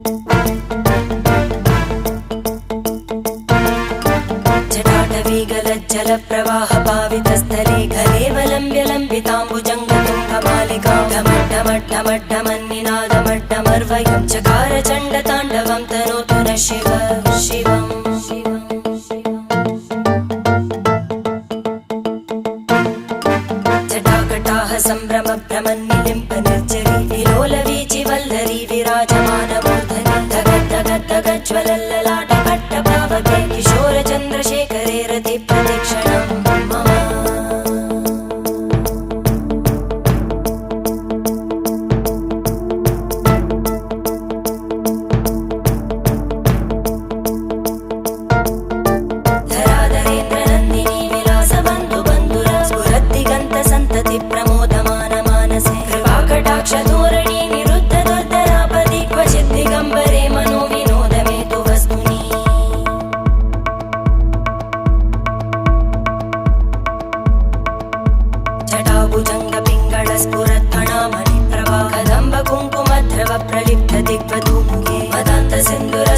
जटाटवीगलज्जलप्रवाहपावितस्थले घलेवलम्ब्य लम्बिताम्बुजङ्गतुङ्गमालिकां ढमड्ढमड्ढमड्ढमन्निनादमड्ढमर्वयं चकार चण्डताण्डवं तनोतु नः शिव शिवम् जटाकटाह सम्भ्रम भ्रमन्निलिम्ब निर्जरी विलोलवीचि वल्लरी विराजमानमूर्धनि धगद्धगद्धगज्ज्वलल्ललाटकट्टपावके किशोरचन्द्रशेखरे रति प्रदक्षिणं मम धराधरेन्द्रनन्दिनी विलासबन्धु बन्धुर स्फुरद्दिगन्त सन्तति प्रमोदमान मानसे कृपाकटाक्षधोरणी निरुद्ध दुर्धरापदि क्वचित् दिगम्बरे मनो विनोदमेतु वस्तुनि जटाभुजङ्ग पिङ्गळ स्फुरत्फणामणिप्रभा कदम्ब कुङ्कुमद्रव प्रलिप्त दिग्वधूमुखे मदान्त सिन्दुर